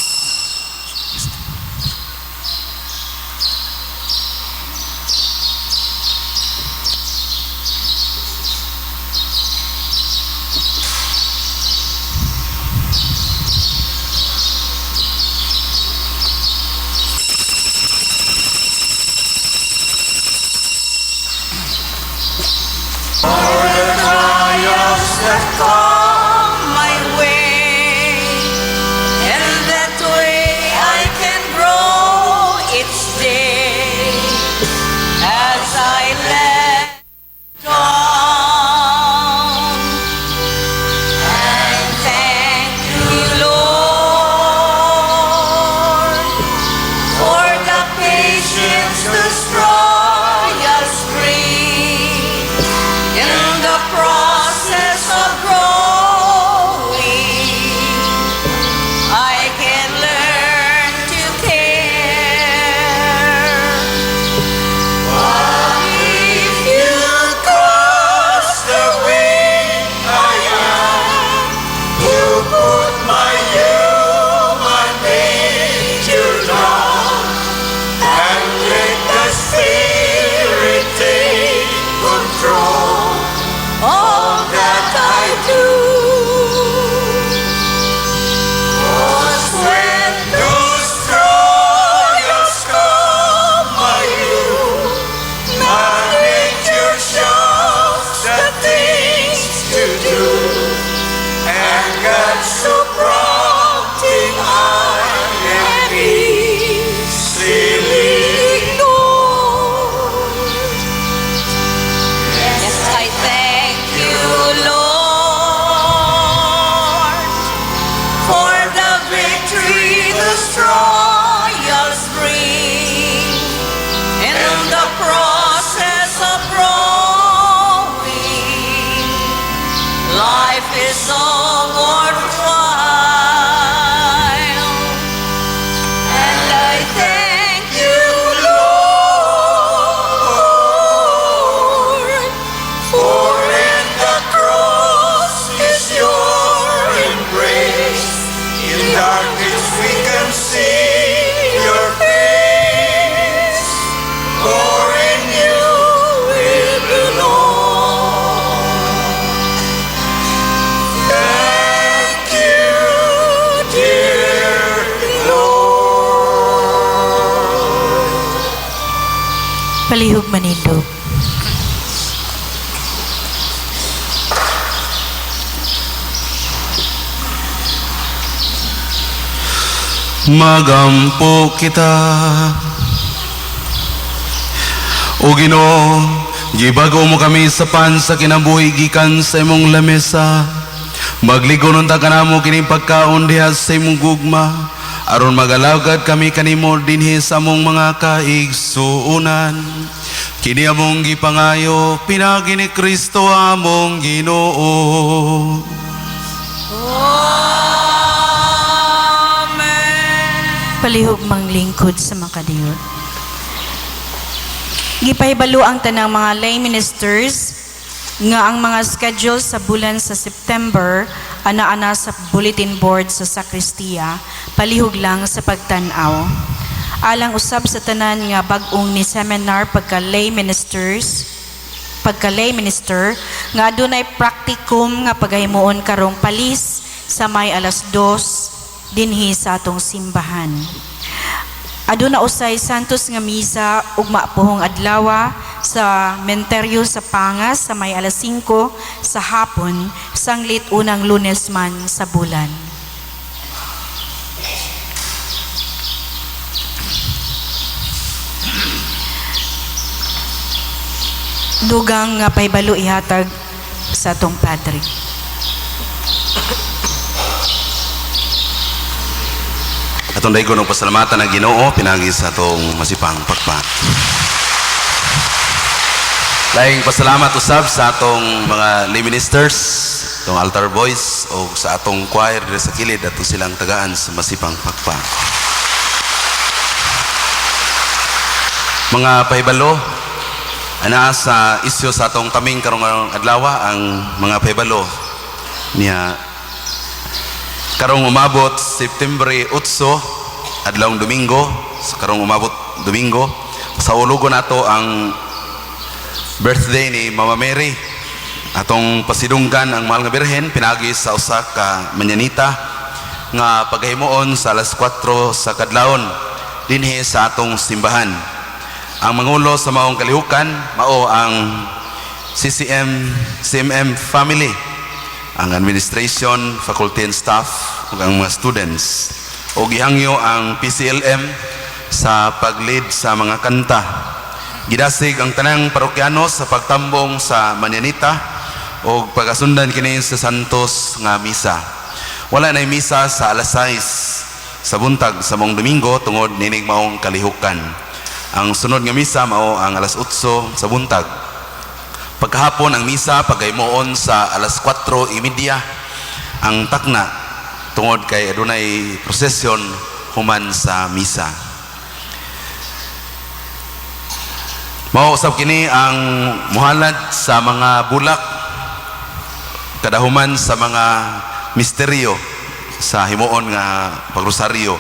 Palihog manindog. Magampo kita. O Ginoo, gibago mo kami sa pan sa kinabuhi gikan sa imong lamesa. Magligon unta kanamo kini pagkaon diha sa imong gugma, aron magalagad kami kanimo dinhi sa among mga kaigsuonan. Kini among gipangayo pinagi ni Kristo among Ginoo. Palihog manglingkod sa makadiyot. Gipahibalo ang tanang mga lay ministers nga ang mga schedule sa bulan sa September ana-ana sa bulletin board sa sakristiya, palihog lang sa pagtanaw. Alang usab sa tanan nga bag-ong ni seminar pagka lay minister nga adunay praktikum nga paghimuon karong palis sa may 2:00 dinhi sa atong simbahan. Aduna usay santos nga misa ug maapuhong adlaw sa menteryo sa Pangas sa may 5:00 sa hapon sanglit unang Lunes man sa bulan. Dugang nga pahibalo ihatag sa atong padre. Atong daygon og pasalamatan ang Ginoo pinagi sa atong masipang pagpan. Laing pasalamat usab sa atong mga lay ministers, atong altar boys o sa atong choir diri sa kilid ato silang tagaan sa masipang pagpan. Mga pahibalo ana sa isyu sa atong kaming karong adlaw ang mga pahibalo niya karong umabot September 8 adlawng Domingo, karong umabot Domingo sa ulugon nato ang birthday ni Mama Mary. Atong pasidunggan ang mahal nga birhen pinagi sa usa ka manyanita nga paghimuon sa 4:00 sa kadlawon dinhi sa atong simbahan. Ang mangulo sa maong kalihukan mao ang CMM family, ang administration, faculty and staff ug ang mga students. O gihangyo ang PCLM sa pag-lead sa mga kanta. Gidasig ang tanang parokyano sa pagtambong sa manyanita o pagasundan kini sa santos nga misa. Wala na misa sa 6:00 sa buntag sa mong Domingo tungod nining maong kalihukan. Ang sunod nga misa mao ang 8:00 sa buntag. Pagkahapon ang misa pagaymoon sa 4:30 ang takna tungod kay adunay prosesyon human sa misa. Mao usab kini ang muhalad sa mga bulak kadahuman sa mga misteryo sa himuon nga pagrosaryo.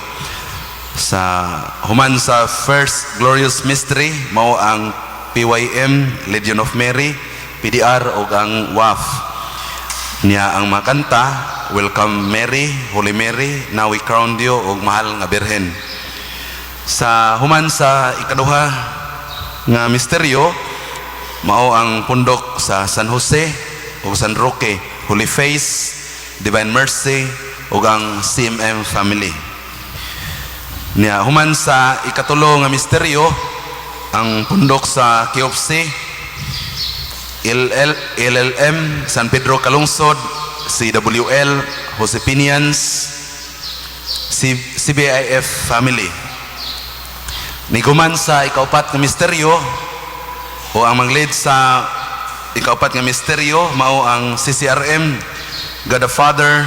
Sa human sa First Glorious Mystery mao ang PYM, Legion of Mary, PDR o ang WAF. Niya ang makanta, Welcome Mary, Holy Mary, now we crown you o mahal nga birhen. Sa human sa ikaduha nga misteryo mao ang pundok sa San Jose o San Roque, Holy Face, Divine Mercy o ang CMM family. Niya human sa ikatulo nga misteryo ang pundok sa KFC, LLM, San Pedro Calungsod, CWL, Josepinians, CBIF family. Niguman sa ikaupat nga misteryo o ang manglid sa ikaupat nga misteryo mao ang CCRM, God the Father,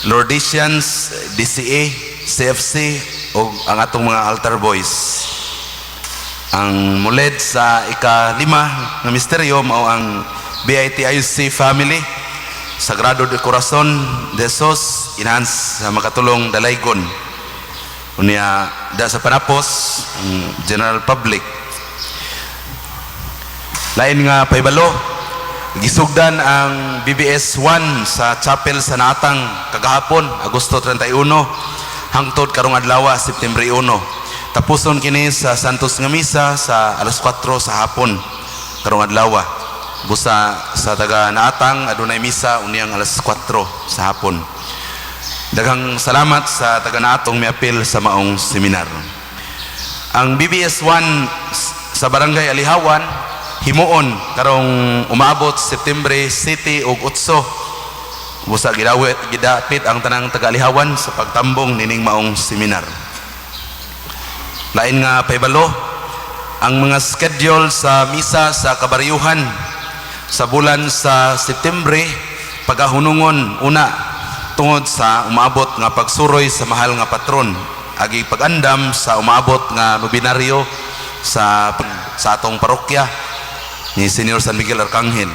Lordesians, DCA, CFC o ang atong mga altar boys. Ang mulid sa ika-5 nga misteryo mao ang BITIUC family, Sagrado de Corazon de Jesus, enhance sa makatulong dalaygon. Unya da sa panapos ang general public. Lain nga pahibalo, gisugdan ang BBS 1 sa chapel sa Natang kagahapon Agosto 31 hangtod karong adlaw September 1. Tapuson kini sa Santos nga misa sa 4:00 sa hapon karong adlaw. Busa sa taga Naatang adunay misa unyang 4:00 sa hapon. Daghang salamat sa taga Naatong miapil sa maong seminar. Ang BBS 1 sa Barangay Alihawan himuon karong umabot September 7 ug 8 busa gidapit ang tanang taga-Alihawan sa pagtambong nining maong seminar. Lain nga paibalo ang mga schedule sa misa sa kabaryuhan sa bulan sa September pagahunungon una tungod sa umabot nga pagsuroy sa mahal nga patron agi pag-andam sa umabot nga nobinaryo sa atong parokya ni Senior San Miguel Arcangel.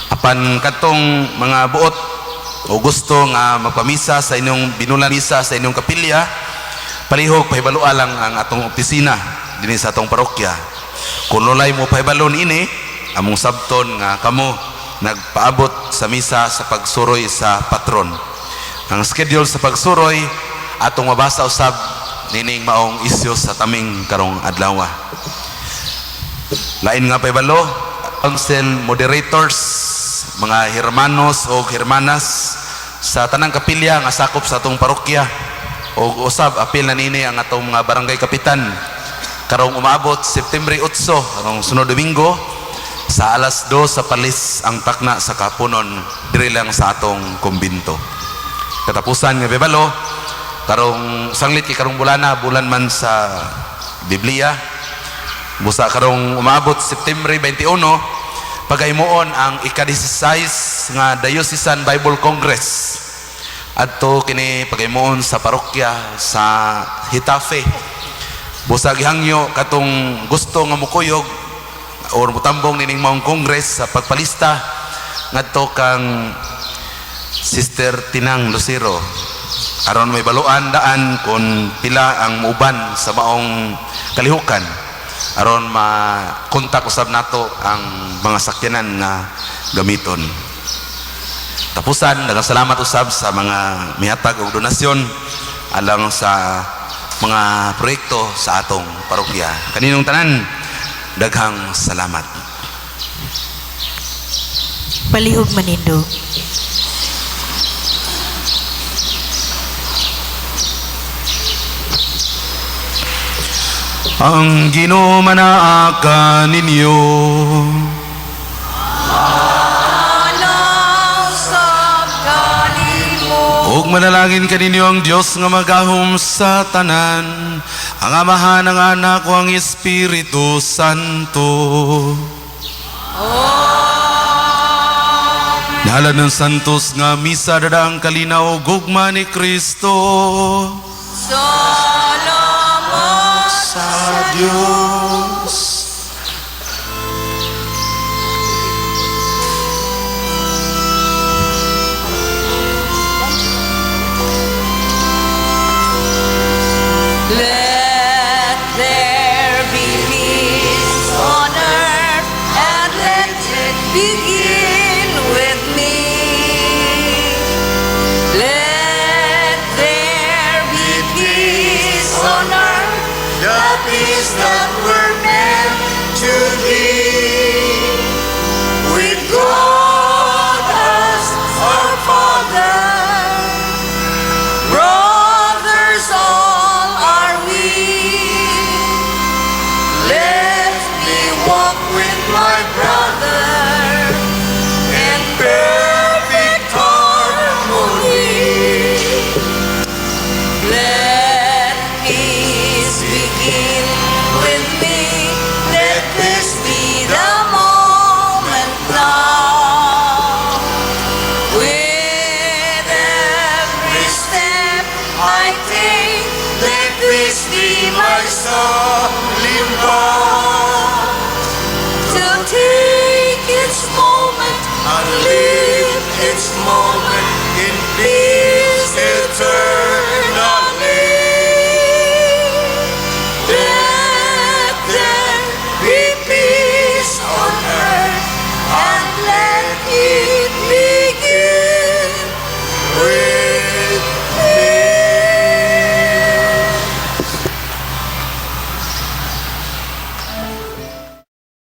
Apan katong mga buot o gusto nga magpamisa sa inyong binulan misa sa inyong kapilya, palihog pahibalua lang ang atong opisina dinhi sa atong parokya. Kung lulay mo pahibalon ini, among sabton nga kamo nagpaabot sa misa sa pagsuroy sa patron. Ang schedule sa pagsuroy atong mabasa usab nining maong isyu sa taming karong adlaw. Lain nga paibalo, council moderators, mga hermanos o hermanas sa tanang kapilya nga sakop sa atong parokya o usab apil na nini ang atong mga barangay kapitan karong umabot September 8 karong sunod Domingo sa alas 2 sa palis ang takna sa kapunon diri lang sa atong kumbinto. Katapusan nga paibalo karong sanglit kay karong bulan man sa Biblia busa karong umabot September 21 pagaymoon ang ika-16 nga Diocesan Bible Congress adto kini pagaymoon sa parokya sa Hitafe busa gihangyo katong gusto nga mukuyog or mutambong nining maong congress sa pagpalista ngadto kang Sister Tinang Lucero aron may baluan daan kung pila ang muban sa maong kalihukan aron makontak usab nato ang mga sakyanan nga gamiton. Tapusan, daghang salamat usab sa mga mihatag og donasyon alang sa mga proyekto sa atong parokya. Kaninong tanan, daghang salamat. Palihog manindog. Ang Ginoo manaa ninyo. Ug manalangin kaninyo ang Dios nga magahom sa tanan, ang Amahan, ang Anak, o ang Espiritu Santo. Nahalan ng santos nga misa dadaang kalinaw gugma ni Kristo. Sa Diyos. Let there be peace on earth, and let it begin with me. Let there be peace on earth, the peace that we're meant to be. With God as our Father, brothers all are we. Let me walk with my brother in perfect harmony. Let peace begin with me. Let this be the moment now. With every step I take, let this be my solemn vow to take its moment and live its moment in peace.